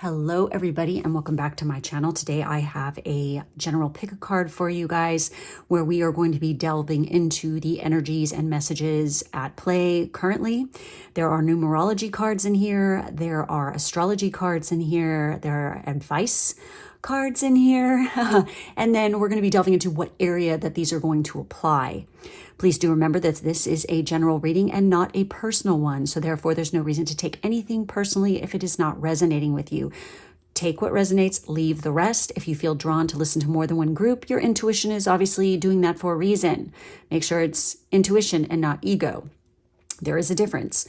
Hello everybody and welcome back to my channel. Today I have a general pick a card for you guys where we are going to be delving into the energies and messages at play currently. There are numerology cards in here, there are astrology cards in here, there are advice cards in here, and then we're going to be delving into what area that these are going to apply. Please do remember that this is a general reading and not a personal one, so therefore there's no reason to take anything personally if it is not resonating with you. Take what resonates, leave the rest. If you feel drawn to listen to more than one group, your intuition is obviously doing that for a reason. Make sure it's intuition and not ego. There is a difference.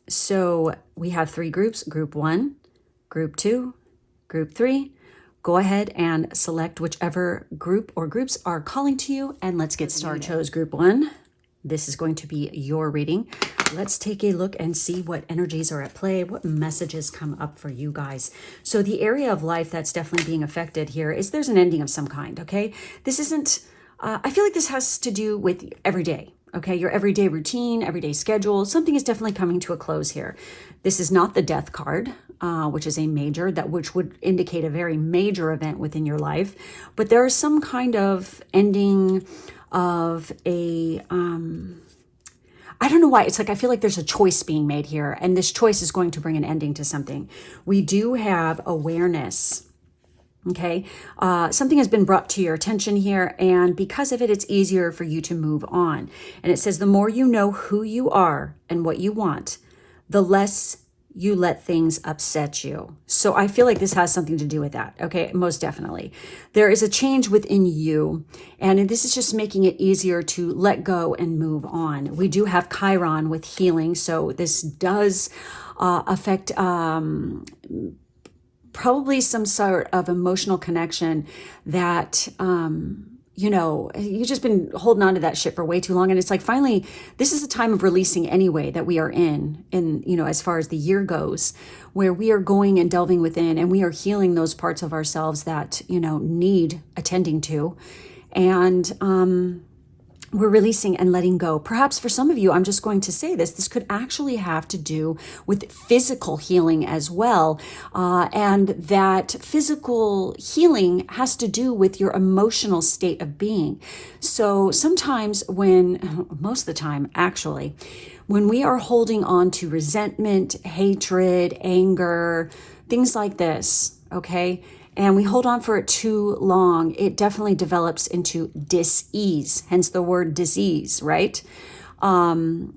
So we have three groups, group 1, group 2, group 3. Go ahead and select whichever group or groups are calling to you, and let's get started. Chose group 1. This is going to be your reading. Let's take a look and see what energies are at play, what messages come up for you guys. So the area of life that's definitely being affected here is there's an ending of some kind, okay? This isn't, I feel like this has to do with every day. Okay, your everyday routine, everyday schedule, something is definitely coming to a close here. This is not the death card, which is a major, which would indicate a very major event within your life. But there is some kind of ending of a, I don't know why. It's like I feel like there's a choice being made here, and this choice is going to bring an ending to something. We do have awareness. Okay, something has been brought to your attention here, and because of it, it's easier for you to move on. And it says, the more you know who you are and what you want, the less you let things upset you. So I feel like this has something to do with that. Okay, most definitely. There is a change within you, and this is just making it easier to let go and move on. We do have Chiron with healing, so this does affect probably some sort of emotional connection that, you know, you've just been holding on to that shit for way too long. And it's like, finally, this is a time of releasing anyway that we are in, you know, as far as the year goes, where we are going and delving within and we are healing those parts of ourselves that, you know, need attending to. And, we're releasing and letting go. Perhaps for some of you, I'm just going to say this could actually have to do with physical healing as well. And that physical healing has to do with your emotional state of being. So sometimes most of the time, actually, when we are holding on to resentment, hatred, anger, things like this, okay, and we hold on for it too long, it definitely develops into dis-ease, hence the word disease, right? And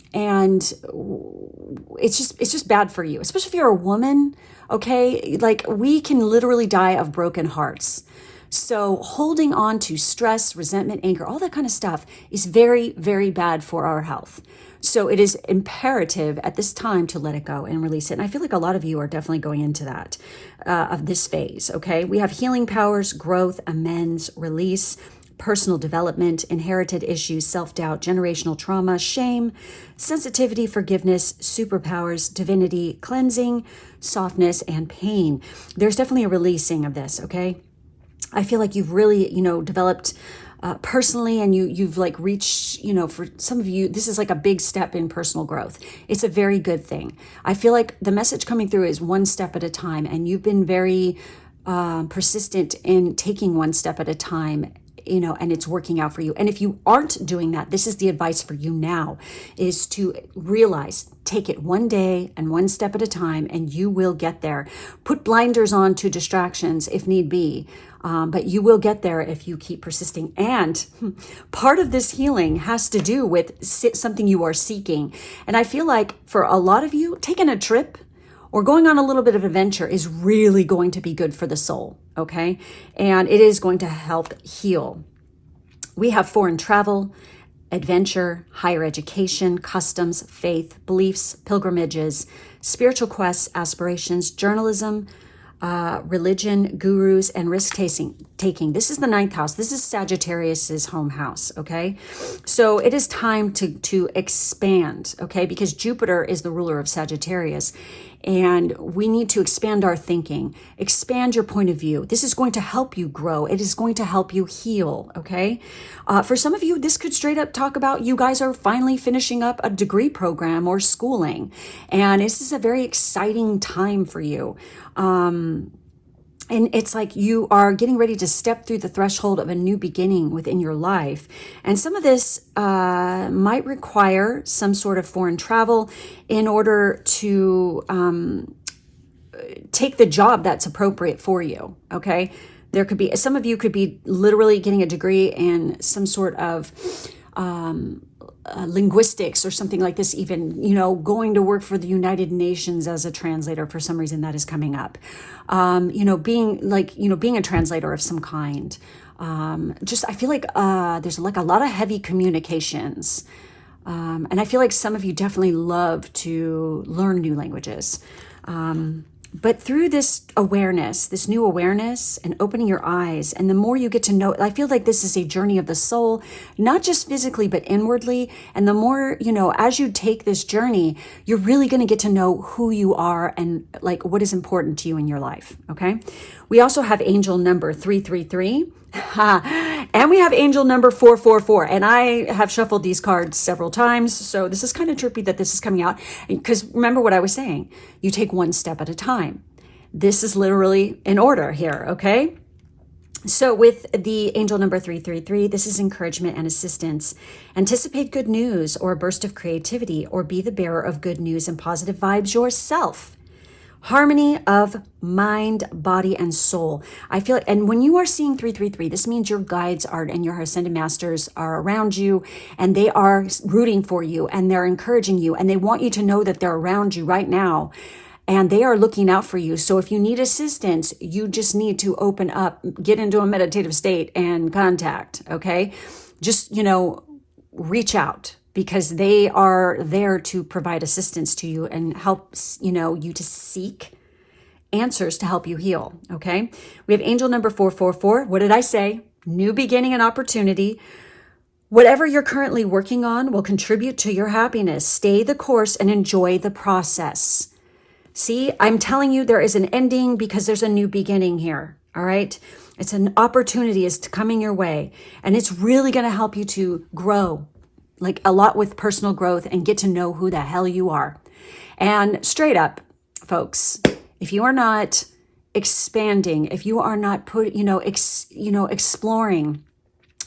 it's just bad for you, especially if you're a woman, okay? Like, we can literally die of broken hearts. So holding on to stress, resentment, anger, all that kind of stuff is very, very bad for our health. So it is imperative at this time to let it go and release it. And I feel like a lot of you are definitely going into that, of this phase, okay? We have healing powers, growth, amends, release, personal development, inherited issues, self-doubt, generational trauma, shame, sensitivity, forgiveness, superpowers, divinity, cleansing, softness, and pain. There's definitely a releasing of this, okay? I feel like you've really, you know, developed personally, and you've like reached, you know, for some of you, this is like a big step in personal growth. It's a very good thing. I feel like the message coming through is one step at a time, and you've been very persistent in taking one step at a time, you know, and it's working out for you. And if you aren't doing that, this is the advice for you now, is to realize, take it one day and one step at a time, and you will get there. Put blinders on to distractions if need be, but you will get there if you keep persisting. And part of this healing has to do with something you are seeking. And I feel like for a lot of you, taking a trip or going on a little bit of adventure is really going to be good for the soul, okay? And it is going to help heal. We have foreign travel, adventure, higher education, customs, faith, beliefs, pilgrimages, spiritual quests, aspirations, journalism, religion, gurus, and risk-taking. This is the 9th house. This is Sagittarius's home house, okay? So it is time to expand, okay? Because Jupiter is the ruler of Sagittarius. And we need to expand our thinking, expand your point of view. This is going to help you grow. It is going to help you heal, okay? For some of you, this could straight up talk about you guys are finally finishing up a degree program or schooling. And this is a very exciting time for you. And it's like you are getting ready to step through the threshold of a new beginning within your life. And some of this might require some sort of foreign travel in order to take the job that's appropriate for you, okay? There could be, some of you could be literally getting a degree in some sort of linguistics or something like this, even, you know, going to work for the United Nations as a translator. For some reason that is coming up. You know, being a translator of some kind. I feel like there's like a lot of heavy communications. And I feel like some of you definitely love to learn new languages. But through this awareness, this new awareness and opening your eyes, and the more you get to know, I feel like this is a journey of the soul, not just physically, but inwardly. And the more, you know, as you take this journey, you're really going to get to know who you are and like what is important to you in your life. Okay. We also have angel number 333. And we have angel number 444. And I have shuffled these cards several times. So this is kind of trippy that this is coming out. Because remember what I was saying, you take one step at a time. This is literally in order here, okay? So with the angel number 333, this is encouragement and assistance. Anticipate good news or a burst of creativity, or be the bearer of good news and positive vibes yourself. Harmony of mind, body, and soul. I feel, and when you are seeing 333, this means your guides are and your ascended masters are around you, and they are rooting for you, and they're encouraging you, and they want you to know that they're around you right now, and they are looking out for you. So if you need assistance, you just need to open up, get into a meditative state and contact, okay? Just, you know, reach out, because they are there to provide assistance to you and help, you know, you to seek answers to help you heal, okay? We have angel number 444. What did I say? New beginning and opportunity. Whatever you're currently working on will contribute to your happiness. Stay the course and enjoy the process. See, I'm telling you there is an ending because there's a new beginning here, all right? It's an opportunity is coming your way, and it's really going to help you to grow, like a lot with personal growth, and get to know who the hell you are. And straight up, folks, if you are not expanding, if you are not exploring,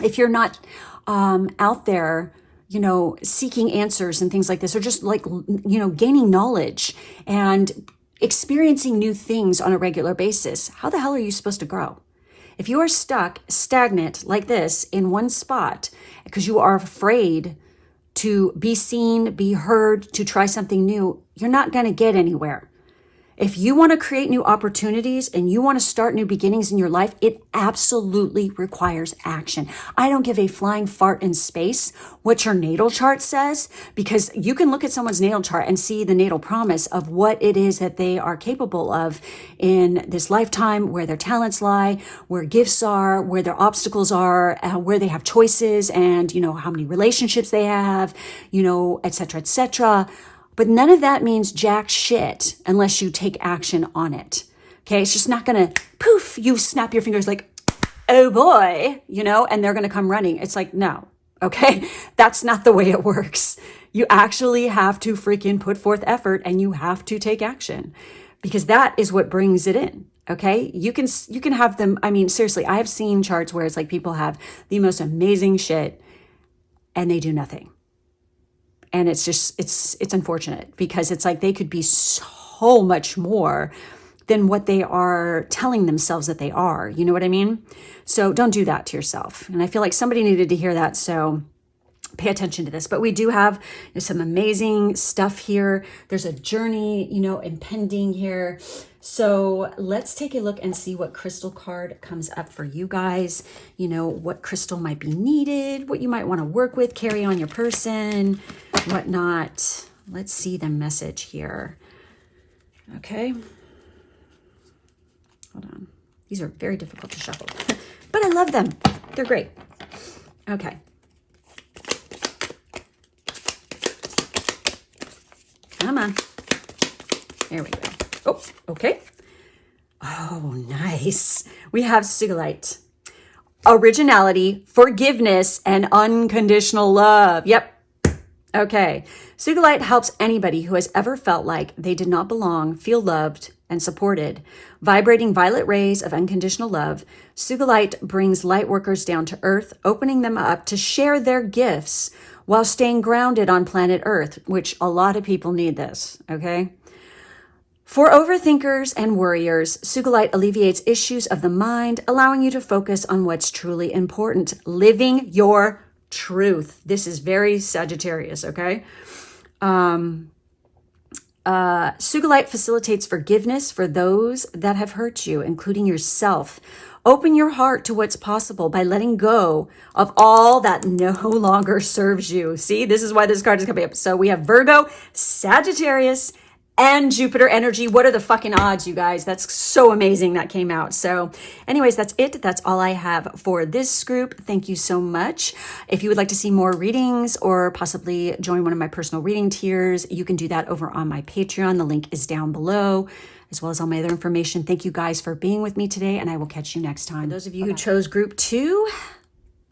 if you're not out there, you know, seeking answers and things like this, or just like, you know, gaining knowledge and experiencing new things on a regular basis, how the hell are you supposed to grow? If you are stuck, stagnant like this in one spot because you are afraid to be seen, be heard, to try something new, you're not going to get anywhere. If you want to create new opportunities and you want to start new beginnings in your life, it absolutely requires action. I don't give a flying fart in space what your natal chart says, because you can look at someone's natal chart and see the natal promise of what it is that they are capable of in this lifetime, where their talents lie, where gifts are, where their obstacles are, where they have choices, and, you know, how many relationships they have, you know, et cetera, et cetera. But none of that means jack shit unless you take action on it. Okay, it's just not gonna poof, you snap your fingers like, oh boy, you know, and they're gonna come running. It's like, no, okay, that's not the way it works. You actually have to freaking put forth effort, and you have to take action, because that is what brings it in. Okay, you can have them. I mean, seriously, I have seen charts where it's like people have the most amazing shit and they do nothing. And it's just, it's unfortunate, because it's like they could be so much more than what they are telling themselves that they are. You know what I mean? So don't do that to yourself. And I feel like somebody needed to hear that. So pay attention to this. But we do have, you know, some amazing stuff here. There's a journey, you know, impending here. So let's take a look and see what crystal card comes up for you guys. You know, what crystal might be needed, what you might want to work with, carry on your person, whatnot. Let's see the message here. Okay. Hold on. These are very difficult to shuffle, but I love them. They're great. Okay. Come on. There we go. okay. Oh, nice. We have Sugilite. Originality, forgiveness, and unconditional love. Yep. Okay. Sugilite helps anybody who has ever felt like they did not belong, feel loved, and supported. Vibrating violet rays of unconditional love, Sugilite brings light workers down to earth, opening them up to share their gifts while staying grounded on planet Earth, which a lot of people need this, okay? For overthinkers and worriers, Sugilite alleviates issues of the mind, allowing you to focus on what's truly important, living your truth. This is very Sagittarius, okay? Sugilite facilitates forgiveness for those that have hurt you, including yourself. Open your heart to what's possible by letting go of all that no longer serves you. See, this is why this card is coming up. So we have Virgo, Sagittarius, and Jupiter energy. What are the fucking odds, you guys? That's so amazing that came out. So anyways, that's it. That's all I have for this group. Thank you so much. If you would like to see more readings or possibly join one of my personal reading tiers, you can do that over on my Patreon. The link is down below, as well as all my other information. Thank you guys for being with me today, and I will catch you next time. For those of you who chose group 2,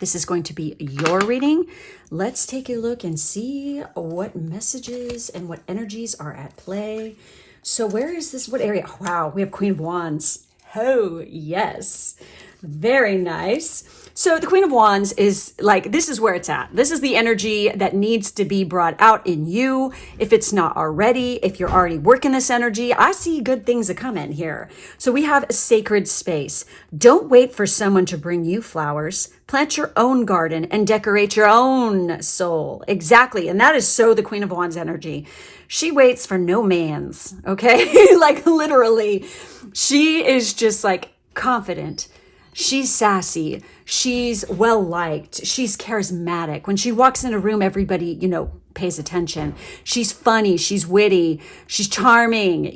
this is going to be your reading. Let's take a look and see what messages and what energies are at play. So where is this? What area? Wow, we have Queen of Wands. Oh, yes. Very nice. So the Queen of Wands is like, this is where it's at. This is the energy that needs to be brought out in you. If it's not already, if you're already working this energy, I see good things that come in here. So we have a sacred space. Don't wait for someone to bring you flowers. Plant your own garden and decorate your own soul. Exactly. And that is so the Queen of Wands energy. She waits for no man's, okay? Like literally, she is just like confident. She's sassy. She's well-liked. She's charismatic. When she walks in a room, everybody, pays attention. She's funny. She's witty. She's charming.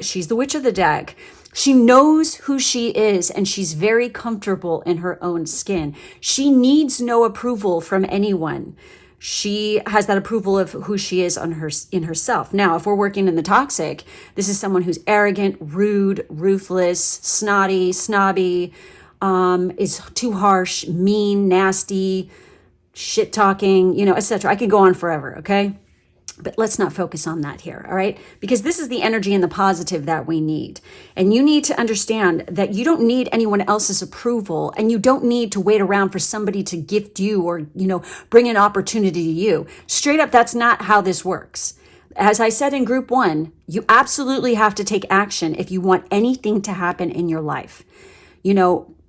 She's the witch of the deck. She knows who she is, and she's very comfortable in her own skin. She needs no approval from anyone. She has that approval of who she is in herself. Now, if we're working in the toxic, this is someone who's arrogant, rude, ruthless, snotty, snobby, is too harsh, mean, nasty, shit talking, etc. I could go on forever, okay? But let's not focus on that here, all right? Because this is the energy and the positive that we need. And you need to understand that you don't need anyone else's approval, and you don't need to wait around for somebody to gift you or, bring an opportunity to you. Straight up, that's not how this works. As I said in group 1, you absolutely have to take action if you want anything to happen in your life.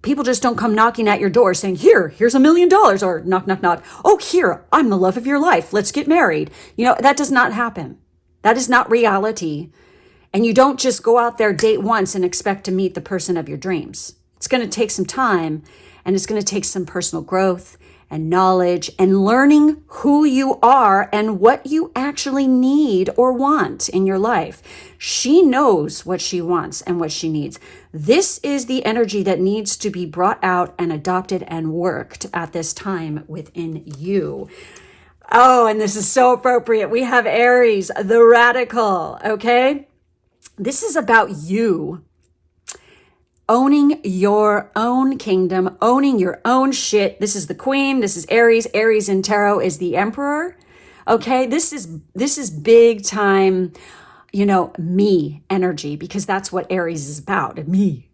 People just don't come knocking at your door saying, here's $1 million, or knock, knock, knock. Oh, here, I'm the love of your life. Let's get married. That does not happen. That is not reality. And you don't just go out there, date once, and expect to meet the person of your dreams. It's going to take some time, and it's going to take some personal growth and knowledge and learning who you are and what you actually need or want in your life. She knows what she wants and what she needs. This is the energy that needs to be brought out and adopted and worked at this time within you. Oh, and this is so appropriate. We have Aries, the radical, okay? This is about you. Owning your own kingdom, owning your own shit. This is the queen. This is Aries. Aries in tarot is the emperor. Okay, this is big time, me energy, because that's what Aries is about. Me,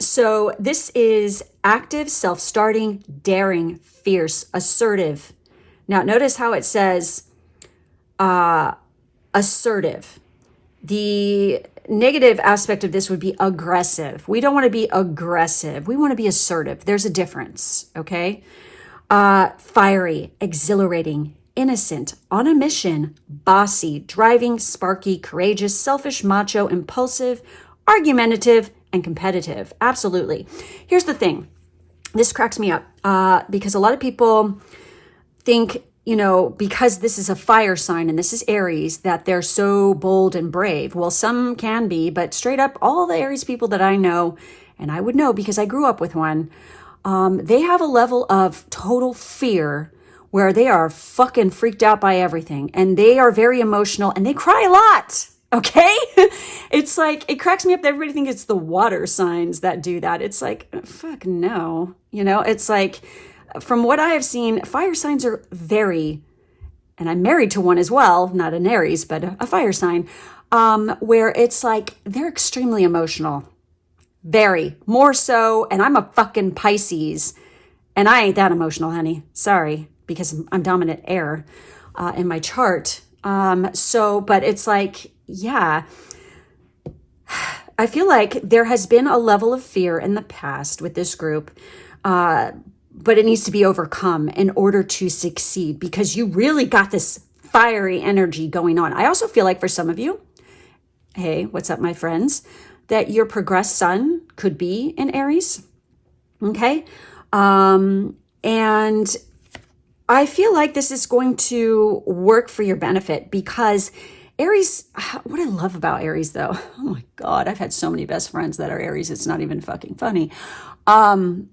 So this is active, self-starting, daring, fierce, assertive. Now notice how it says assertive. The negative aspect of this would be aggressive. We don't want to be aggressive. We want to be assertive. There's a difference, okay? Fiery, exhilarating, innocent, on a mission, bossy, driving, sparky, courageous, selfish, macho, impulsive, argumentative, and competitive. Absolutely. Here's the thing. This cracks me up because a lot of people think, because this is a fire sign and this is Aries, that they're so bold and brave. Well, some can be, but straight up, all the Aries people that I know, and I would know because I grew up with one, they have a level of total fear where they are fucking freaked out by everything. And they are very emotional and they cry a lot. Okay? It's like, it cracks me up that everybody thinks it's the water signs that do that. It's like, fuck no. It's like, from what I have seen, fire signs are very, and I'm married to one as well, not an Aries, but a fire sign, where it's like they're extremely emotional. Very. More so, and I'm a fucking Pisces, and I ain't that emotional, honey. Sorry, because I'm dominant air in my chart. But it's like, yeah, I feel like there has been a level of fear in the past with this group, but it needs to be overcome in order to succeed because you really got this fiery energy going on. I also feel like for some of you, hey, what's up, my friends, that your progressed sun could be in Aries. Okay. And I feel like this is going to work for your benefit because Aries, what I love about Aries though, oh my God, I've had so many best friends that are Aries, it's not even fucking funny,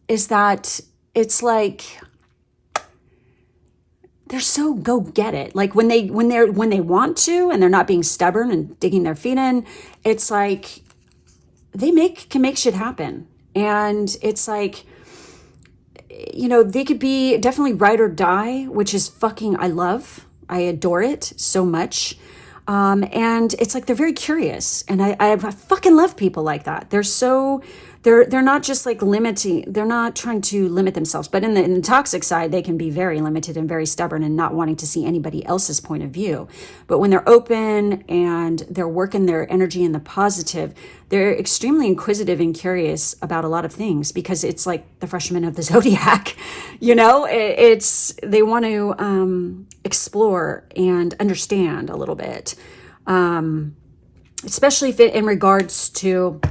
is that it's like, they're so go get it. Like when they want to, and they're not being stubborn and digging their feet in, it's like they can make shit happen. And it's like, they could be definitely ride or die, which is fucking, I adore it so much. And it's like, they're very curious. And I fucking love people like that. They're not just like limiting, they're not trying to limit themselves, but in the toxic side, they can be very limited and very stubborn and not wanting to see anybody else's point of view. But when they're open and they're working their energy in the positive, they're extremely inquisitive and curious about a lot of things because it's like the freshman of the zodiac, they want to explore and understand a little bit, especially if in regards to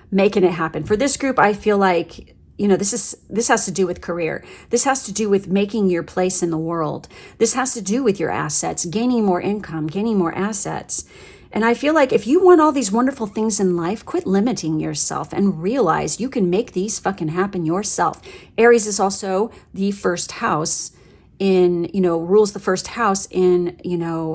making it happen. For this group, I feel like, this has to do with career. This has to do with making your place in the world. This has to do with your assets, gaining more income, gaining more assets. And I feel like if you want all these wonderful things in life, quit limiting yourself and realize you can make these fucking happen yourself. Aries is also the first house rules the first house in,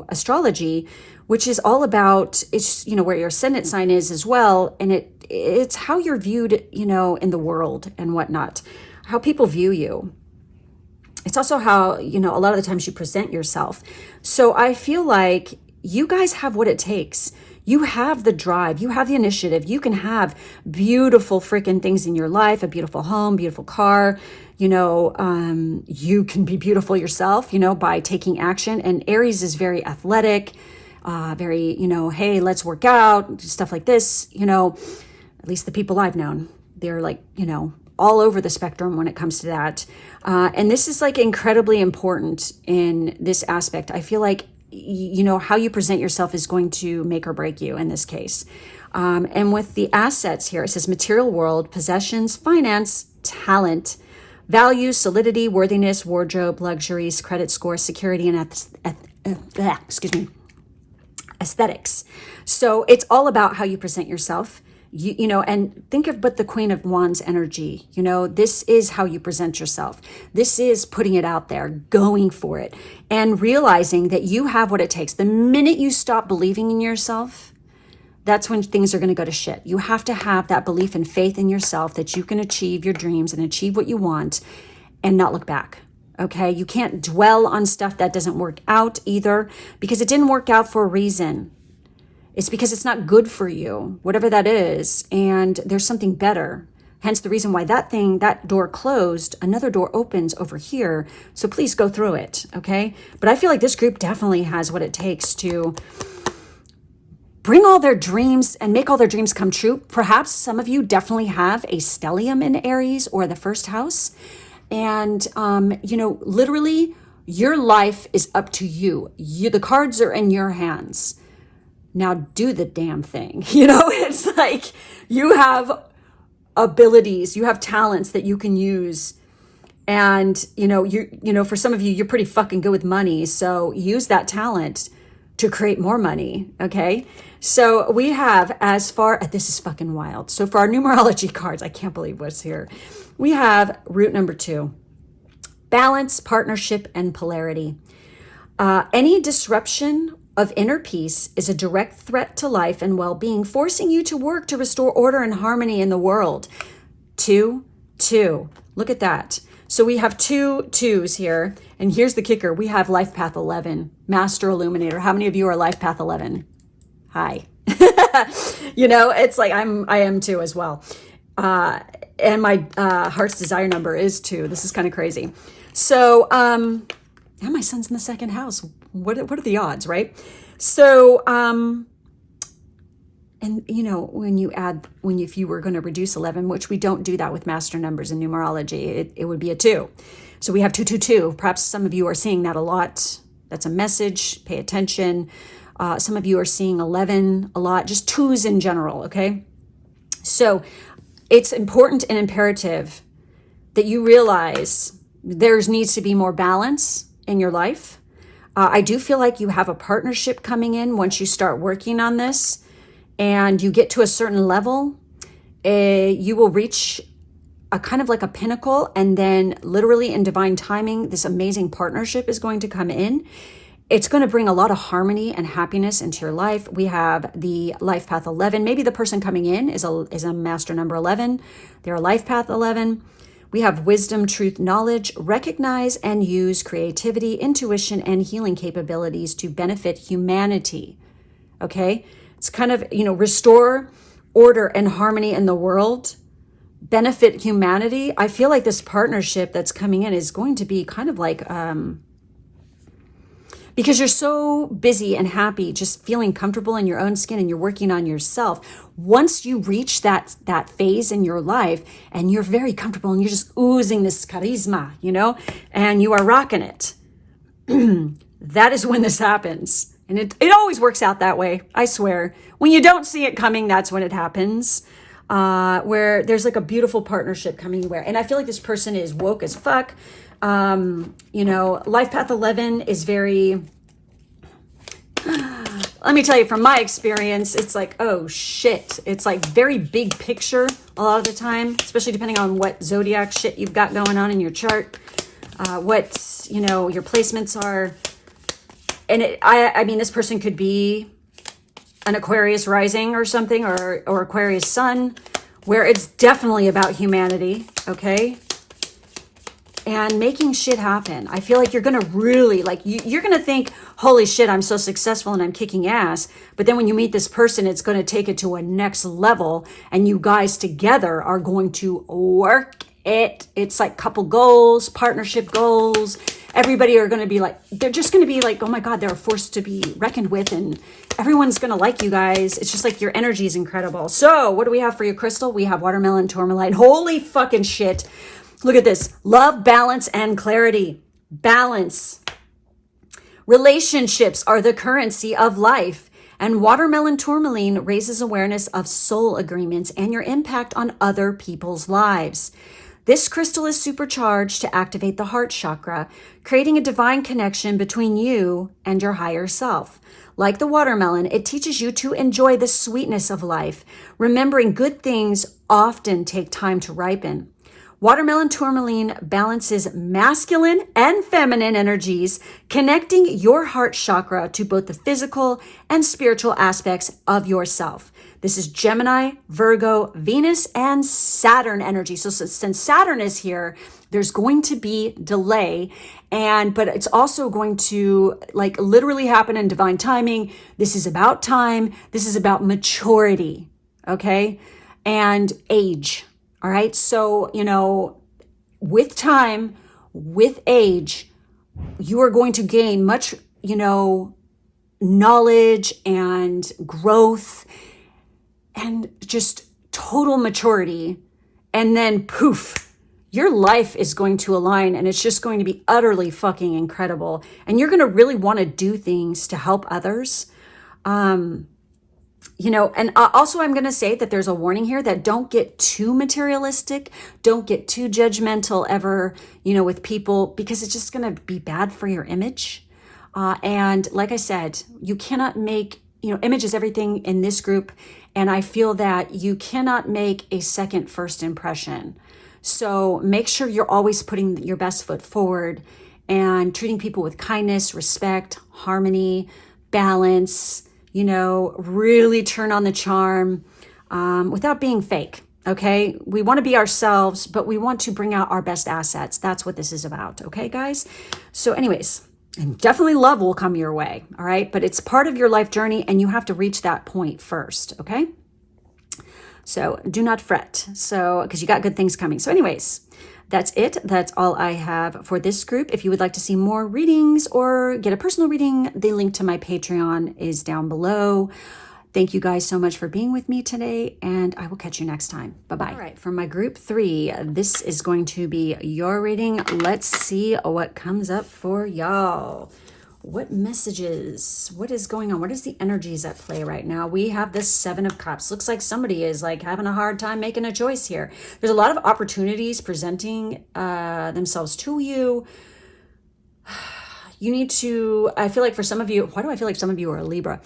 astrology, which is all about, it's, where your ascendant sign is as well. And it's how you're viewed, in the world and whatnot, how people view you. It's also how, a lot of the times you present yourself. So I feel like you guys have what it takes. You have the drive, you have the initiative, you can have beautiful freaking things in your life, a beautiful home, beautiful car, you can be beautiful yourself, by taking action. And Aries is very athletic, very, hey, let's work out, stuff like this, at least the people I've known, they're like, all over the spectrum when it comes to that. And this is like incredibly important in this aspect. I feel like, how you present yourself is going to make or break you in this case. And with the assets here, it says material world, possessions, finance, talent, values, solidity, worthiness, wardrobe, luxuries, credit score, security, and aesthetics. So it's all about how you present yourself. And think of but the Queen of Wands energy. This is how you present yourself. This is putting it out there, going for it, and realizing that you have what it takes. The minute you stop believing in yourself, that's when things are going to go to shit. You have to have that belief and faith in yourself that you can achieve your dreams and achieve what you want and not look back. Okay? You can't dwell on stuff that doesn't work out either because it didn't work out for a reason. It's because it's not good for you, whatever that is, and there's something better. Hence the reason why that door closed, another door opens over here. So please go through it, okay? But I feel like this group definitely has what it takes to bring all their dreams and make all their dreams come true. Perhaps some of you definitely have a stellium in Aries or the first house. And, literally your life is up to you. The cards are in your hands. Now do the damn thing. It's like you have abilities, you have talents that you can use. And, for some of you, you're pretty fucking good with money. So use that talent to create more money. Okay. So we have this is fucking wild. So for our numerology cards, I can't believe what's here. We have root number 2, balance, partnership, and polarity. Any disruption of inner peace is a direct threat to life and well-being, forcing you to work to restore order and harmony in the world. 2, 2. Look at that. So we have 2 2s here. And here's the kicker. We have life path 11, master illuminator. How many of you are life path 11? Hi. You know, it's like I am too as well. And my heart's desire number is 2. This is kind of crazy. So, and my son's in the second house. What are the odds, right? So, and you know, if you were going to reduce 11, which we don't do that with master numbers in numerology, it would be a 2. So we have 2 2 2. Perhaps some of you are seeing that a lot. That's a message. Pay attention. Some of you are seeing 11 a lot, just 2s in general. Okay. So it's important and imperative that you realize there needs to be more balance in your life. I do feel like you have a partnership coming in once you start working on this and you get to a certain level. You will reach a kind of like a pinnacle, and then literally in divine timing, this amazing partnership is going to come in. It's going to bring a lot of harmony and happiness into your life. We have the life path 11. Maybe the person coming in is a master number 11. They're a life path 11. We have wisdom, truth, knowledge, recognize and use creativity, intuition, and healing capabilities to benefit humanity. Okay? It's kind of, you know, restore order and harmony in the world, benefit humanity. I feel like this partnership that's coming in is going to be kind of like, because you're so busy and happy, just feeling comfortable in your own skin and you're working on yourself. Once you reach that phase in your life and you're very comfortable and you're just oozing this charisma, you know, and you are rocking it, that is when this happens. And it always works out that way, I swear. When you don't see it coming, that's when it happens. Where there's like a beautiful partnership coming where, and I feel like this person is woke as fuck. You know, life path 11 is very, let me tell you from my experience, it's like, oh shit. It's like very big picture a lot of the time, especially depending on what zodiac shit you've got going on in your chart, what, you know, your placements are. And I mean, this person could be an Aquarius rising or something, or Aquarius sun, where it's definitely about humanity. Okay. And making shit happen. I feel like you're going to really like, you're going to think, holy shit, I'm so successful and I'm kicking ass. But then when you meet this person, it's going to take it to a next level. And you guys together are going to work it. It's like couple goals, partnership goals. Everybody are going to be like, they're just going to be like, oh my God, they're a force to be reckoned with. And everyone's going to like you guys. It's just like your energy is incredible. So what do we have for you, Crystal? We have watermelon, tourmaline. Holy fucking shit. Look at this. Love, balance, and clarity. Balance. Relationships are the currency of life. And watermelon tourmaline raises awareness of soul agreements and your impact on other people's lives. This crystal is supercharged to activate the heart chakra, creating a divine connection between you and your higher self. Like the watermelon, it teaches you to enjoy the sweetness of life, remembering good things often take time to ripen. Watermelon tourmaline balances masculine and feminine energies, connecting your heart chakra to both the physical and spiritual aspects of yourself. This is Gemini, Virgo, Venus, and Saturn energy. So since Saturn is here, there's going to be delay, but it's also going to like literally happen in divine timing. This is about time. This is about maturity, okay? And age. All right. So, you know, with time, with age, you are going to gain much, you know, knowledge and growth and just total maturity. And then poof, your life is going to align and it's just going to be utterly fucking incredible. And you're going to really want to do things to help others. You know, and also I'm going to say that there's a warning here that don't get too materialistic. Don't get too judgmental ever, you know, with people, because it's just going to be bad for your image. And like I said, you cannot make, you know, image is everything in this group. And I feel that you cannot make a second first impression. So make sure you're always putting your best foot forward and treating people with kindness, respect, harmony, balance, you know, really turn on the charm without being fake. Okay. We want to be ourselves, but we want to bring out our best assets. That's what this is about. Okay, guys. So anyways, and definitely love will come your way. All right. But it's part of your life journey and you have to reach that point first. Okay. So do not fret. So, because you got good things coming. So anyways, that's it. That's all I have for this group. If you would like to see more readings or get a personal reading, the link to my Patreon is down below. Thank you guys so much for being with me today, and I will catch you next time. Bye-bye. All right, for my group 3, this is going to be your reading. Let's see what comes up for y'all. What messages? What is going on? What is the energies at play right now? We have the 7 of Cups. Looks like somebody is like having a hard time making a choice here. There's a lot of opportunities presenting themselves to you. You need to, I feel like for some of you, why do I feel like some of you are a Libra?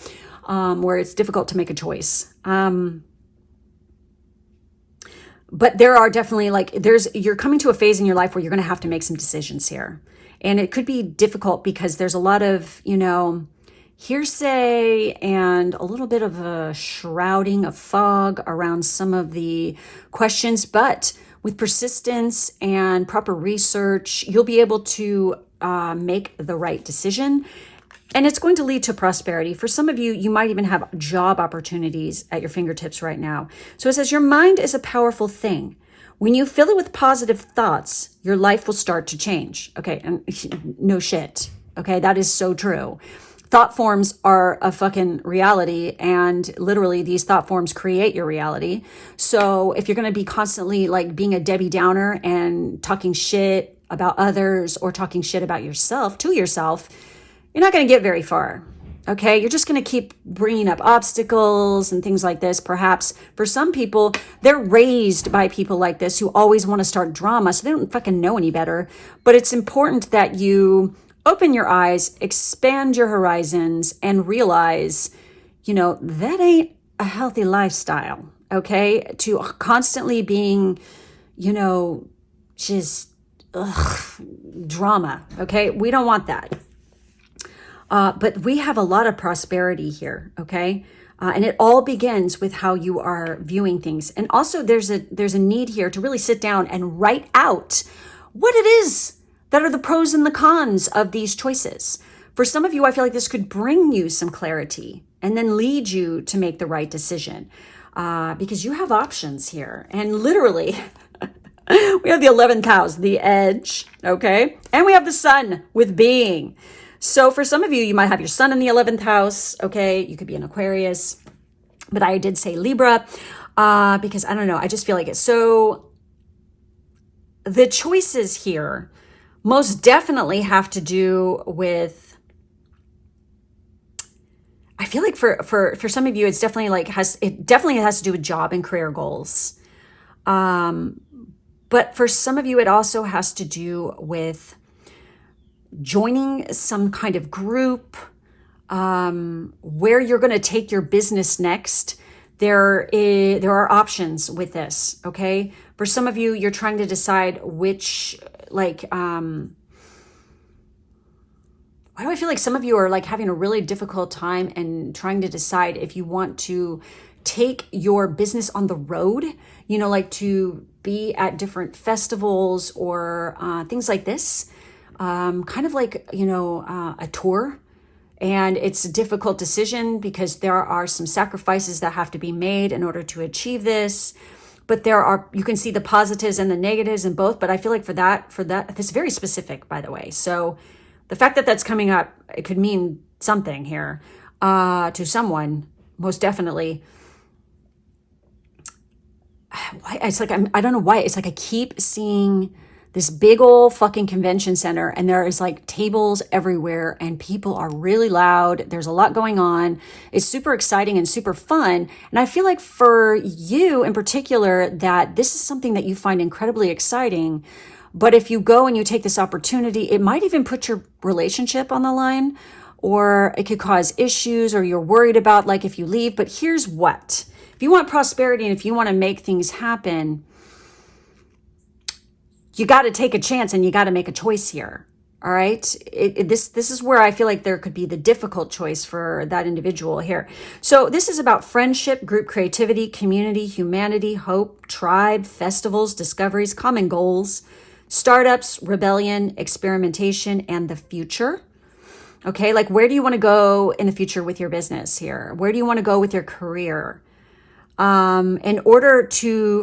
Where it's difficult to make a choice. But there are definitely you're coming to a phase in your life where you're going to have to make some decisions here. And it could be difficult because there's a lot of, you know, hearsay and a little bit of a shrouding of fog around some of the questions. But with persistence and proper research, you'll be able to make the right decision. And it's going to lead to prosperity. For some of you, you might even have job opportunities at your fingertips right now. So it says, your mind is a powerful thing. When you fill it with positive thoughts, your life will start to change. Okay, and no shit. Okay, that is so true. Thought forms are a fucking reality, and literally these thought forms create your reality. So if you're going to be constantly like being a Debbie Downer and talking shit about others or talking shit about yourself to yourself, you're not going to get very far. Okay, you're just going to keep bringing up obstacles and things like this. Perhaps for some people, they're raised by people like this who always want to start drama, so they don't fucking know any better. But it's important that you open your eyes, expand your horizons, and realize, you know, that ain't a healthy lifestyle. Okay, to constantly being, you know, just drama. Okay, we don't want that. But we have a lot of prosperity here, okay? And it all begins with how you are viewing things. And also there's a need here to really sit down and write out what it is that are the pros and the cons of these choices. For some of you, I feel like this could bring you some clarity and then lead you to make the right decision because you have options here. And literally, we have the 11th house, the edge, okay? And we have the sun with being. So for some of you, you might have your sun in the 11th house, okay? You could be an Aquarius, but I did say Libra because I don't know. I just feel like it. So the choices here most definitely have to do with, I feel like for some of you, it's definitely it definitely has to do with job and career goals. But for some of you, it also has to do with joining some kind of group where you're going to take your business next. There are options with this, okay? For some of you, you're trying to decide which, why do I feel like some of you are like having a really difficult time and trying to decide if you want to take your business on the road, you know, like to be at different festivals or things like this. Kind of like, you know, a tour. And it's a difficult decision because there are some sacrifices that have to be made in order to achieve this. But you can see the positives and the negatives in both. But I feel like for that, it's very specific, by the way. So the fact that that's coming up, it could mean something here to someone, most definitely. It's like, I don't know why. It's like I keep seeing this big old fucking convention center and there is like tables everywhere and people are really loud. There's a lot going on. It's super exciting and super fun. And I feel like for you in particular, that this is something that you find incredibly exciting. But if you go and you take this opportunity, it might even put your relationship on the line, or it could cause issues, or you're worried about like if you leave. But here's what, if you want prosperity and if you want to make things happen, you got to take a chance and you got to make a choice here. All right. This is where I feel like there could be the difficult choice for that individual here. So this is about friendship, group creativity, community, humanity, hope, tribe, festivals, discoveries, common goals, startups, rebellion, experimentation, and the future. Okay. Like, where do you want to go in the future with your business here? Where do you want to go with your career? In order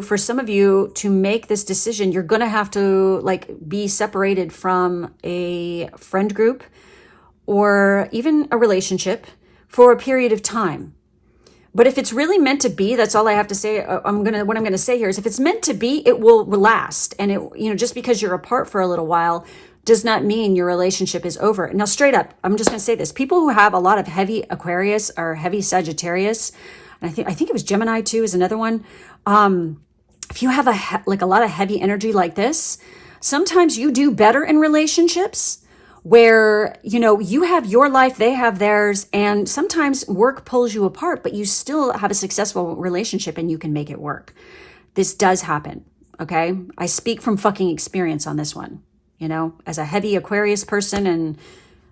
for some of you to make this decision, you're going to have to like be separated from a friend group or even a relationship for a period of time. But if it's really meant to be, that's all I have to say. What I'm going to say here is if it's meant to be, it will last. And just because you're apart for a little while does not mean your relationship is over. Now, straight up, I'm just going to say this. People who have a lot of heavy Aquarius or heavy Sagittarius, and I think it was Gemini too is another one. If you have a lot of heavy energy like this, sometimes you do better in relationships where, you have your life, they have theirs, and sometimes work pulls you apart, but you still have a successful relationship and you can make it work. This does happen, okay? I speak from fucking experience on this one, as a heavy Aquarius person and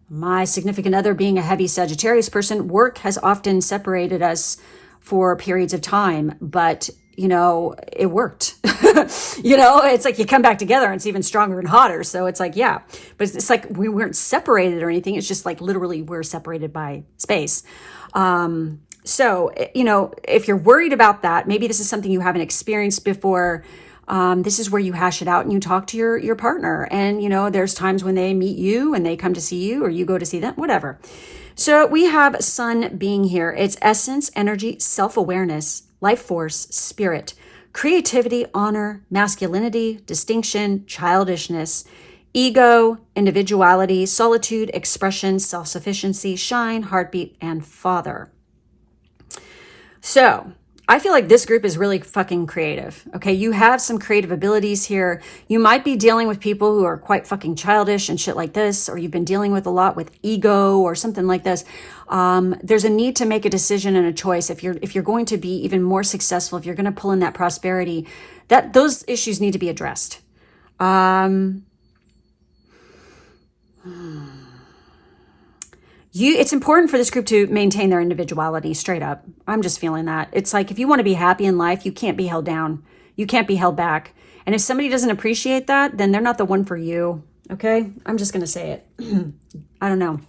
my significant other being a heavy Sagittarius person, work has often separated us for periods of time, but it worked. It's like you come back together and it's even stronger and hotter. So it's like, yeah, but it's like we weren't separated or anything. It's just like literally we're separated by space. So, if you're worried about that, maybe this is something you haven't experienced before. This is where you hash it out and you talk to your partner. And, there's times when they meet you and they come to see you or you go to see them, whatever. So we have Sun being here. It's essence, energy, self-awareness, life force, spirit, creativity, honor, masculinity, distinction, childishness, ego, individuality, solitude, expression, self-sufficiency, shine, heartbeat, and father. So I feel like this group is really fucking creative. Okay, you have some creative abilities here. You might be dealing with people who are quite fucking childish and shit like this, or you've been dealing with a lot with ego or something like this. There's a need to make a decision and a choice. If you're going to be even more successful, if you're going to pull in that prosperity, those issues need to be addressed. It's important for this group to maintain their individuality, straight up. I'm just feeling that. It's like if you want to be happy in life, you can't be held down. You can't be held back. And if somebody doesn't appreciate that, then they're not the one for you. Okay? I'm just going to say it. I don't know.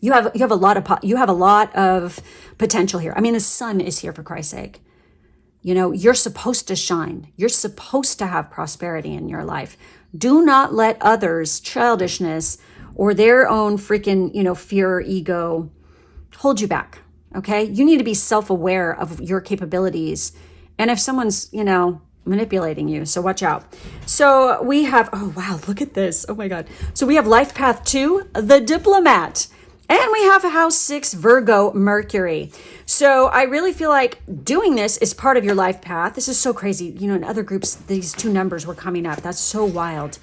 You have a lot of potential here. I mean, the sun is here, for Christ's sake. You're supposed to shine. You're supposed to have prosperity in your life. Do not let others' childishness or their own freaking, fear or ego hold you back, okay? You need to be self-aware of your capabilities. And if someone's, manipulating you, so watch out. So we have, oh wow, look at this. Oh my God. So we have life path 2, the diplomat. And we have house 6, Virgo, Mercury. So I really feel like doing this is part of your life path. This is so crazy. In other groups, these 2 numbers were coming up. That's so wild.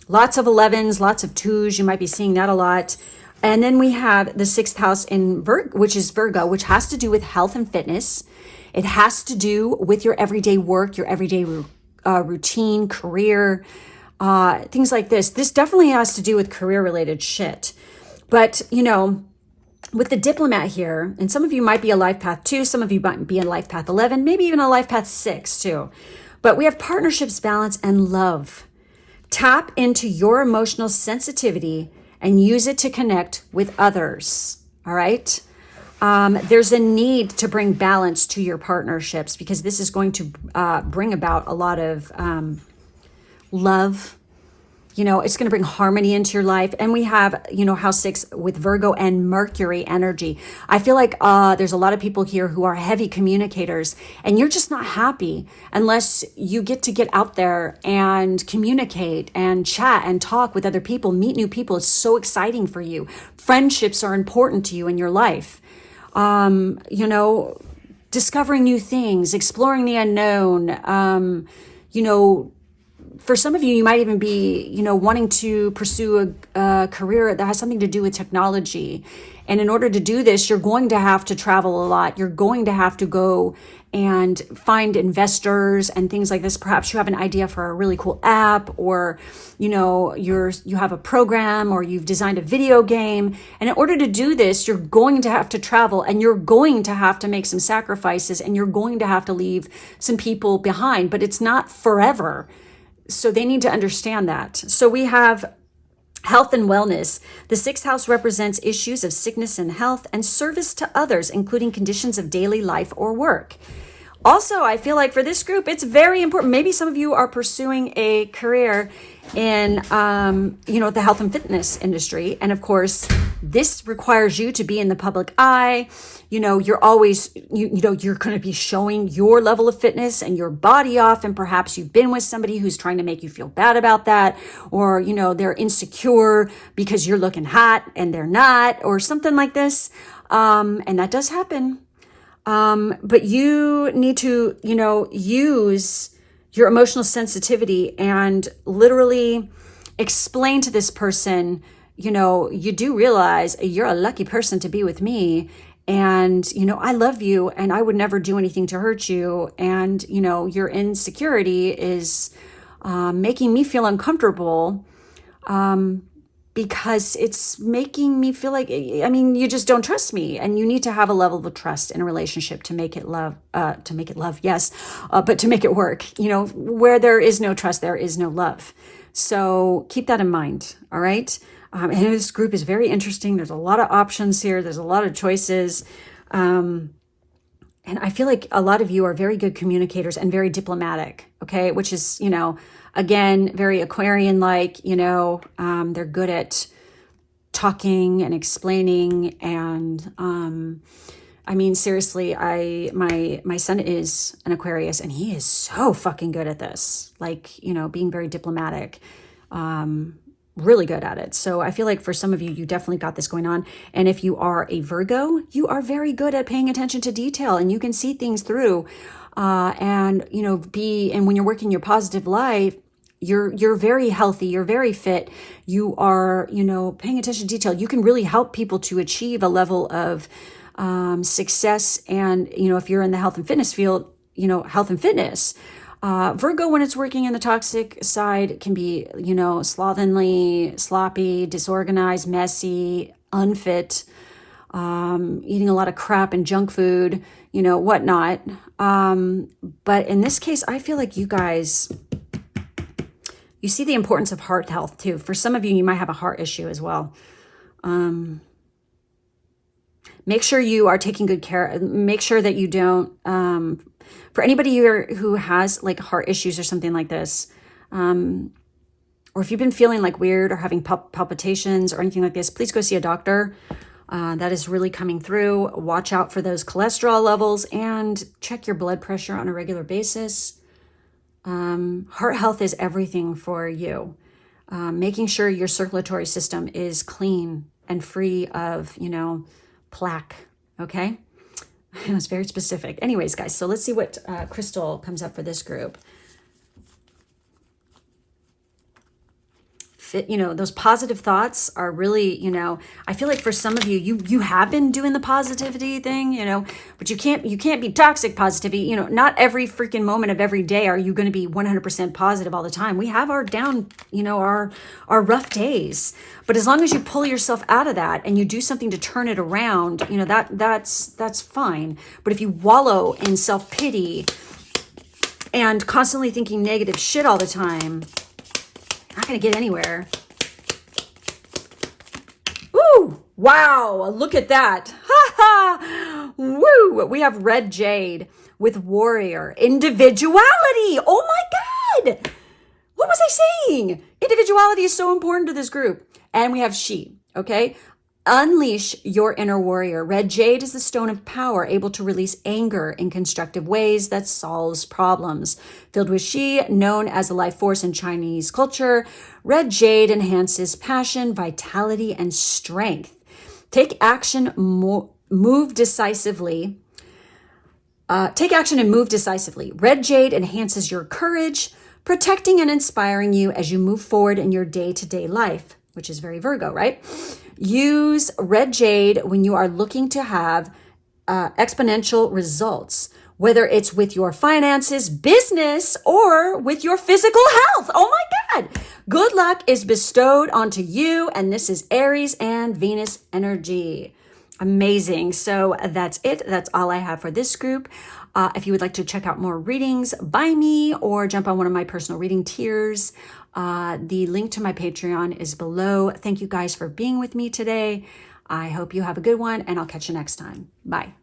Lots of 11s, lots of 2s. You might be seeing that a lot. And then we have the 6th house in which is Virgo, which has to do with health and fitness. It has to do with your everyday work, your everyday routine, career, things like this. This definitely has to do with career-related shit. But, with the diplomat here, and some of you might be a life path 2, some of you might be in life path 11, maybe even a life path 6 too. But we have partnerships, balance, and love. Tap into your emotional sensitivity and use it to connect with others. All right. There's a need to bring balance to your partnerships because this is going to bring about a lot of love. It's going to bring harmony into your life. And we have, house 6 with Virgo and Mercury energy. I feel like there's a lot of people here who are heavy communicators and you're just not happy unless you get out there and communicate and chat and talk with other people, meet new people. It's so exciting for you. Friendships are important to you in your life. Discovering new things, exploring the unknown, for some of you, you might even be, wanting to pursue a career that has something to do with technology. And in order to do this, you're going to have to travel a lot. You're going to have to go and find investors and things like this. Perhaps you have an idea for a really cool app, or, you have a program, or you've designed a video game. And in order to do this, you're going to have to travel, and you're going to have to make some sacrifices, and you're going to have to leave some people behind, but it's not forever. So they need to understand that. So we have health and wellness. The sixth house represents issues of sickness and health and service to others, including conditions of daily life or work. Also, I feel like for this group, it's very important. Maybe some of you are pursuing a career in, the health and fitness industry. And of course, this requires you to be in the public eye. You're always, you're going to be showing your level of fitness and your body off. And perhaps you've been with somebody who's trying to make you feel bad about that. Or, they're insecure because you're looking hot and they're not, or something like this. And that does happen. But you need to, use your emotional sensitivity and literally explain to this person, you do realize you're a lucky person to be with me. And, I love you and I would never do anything to hurt you. And, your insecurity is making me feel uncomfortable. Because it's making me feel like, you just don't trust me, and you need to have a level of trust in a relationship to make it love, yes, but to make it work. Where there is no trust, there is no love. So keep that in mind. All right. And this group is very interesting. There's a lot of options here. There's a lot of choices. And I feel like a lot of you are very good communicators and very diplomatic. Okay. Which is, again, very Aquarian-like, they're good at talking and explaining. And, seriously, my son is an Aquarius and he is so fucking good at this, being very diplomatic, really good at it. So I feel like for some of you, you definitely got this going on. And if you are a Virgo, you are very good at paying attention to detail, and you can see things through, and when you're working your positive life, you're very healthy, you're very fit, you are, paying attention to detail. You can really help people to achieve a level of success. And, if you're in the health and fitness field, health and fitness, Virgo, when it's working in the toxic side, can be, slovenly, sloppy, disorganized, messy, unfit, eating a lot of crap and junk food, whatnot. But in this case, I feel like you guys, you see the importance of heart health too. For some of you, you might have a heart issue as well. Make sure you are taking good care. Make sure that you don't, for anybody here who has like heart issues or something like this, or if you've been feeling like weird or having palpitations or anything like this, please go see a doctor. That is really coming through. Watch out for those cholesterol levels and check your blood pressure on a regular basis. Heart health is everything for you. Making sure your circulatory system is clean and free of, plaque. Okay. It's very specific. Anyways, guys, so let's see what crystal comes up for this group. Those positive thoughts are really, I feel like for some of you, you have been doing the positivity thing, but you can't be toxic positivity. Not every freaking moment of every day are you going to be 100% positive all the time. We have our down, our rough days, but as long as you pull yourself out of that and you do something to turn it around, that's fine. But if you wallow in self-pity and constantly thinking negative shit all the time, not going to get anywhere. Ooh, wow, look at that. Ha ha. Woo, we have red jade with warrior. Individuality. Oh my God. What was I saying? Individuality is so important to this group. And we have she, okay? Unleash your inner warrior. Red jade is the stone of power, able to release anger in constructive ways that solves problems. Filled with she, known as the life force in Chinese culture, red jade enhances passion, vitality, and strength. Take action, move decisively. Take action and move decisively. Red jade enhances your courage, protecting and inspiring you as you move forward in your day-to-day life, which is very Virgo, right? Use red jade when you are looking to have exponential results, whether it's with your finances, business, or with your physical health. Oh my God. Good luck is bestowed onto you, and this is Aries and Venus energy. Amazing. So that's it. That's all I have for this group. If you would like to check out more readings by me or jump on one of my personal reading tiers, the link to my Patreon is below. Thank you guys for being with me today. I hope you have a good one, and I'll catch you next time. Bye.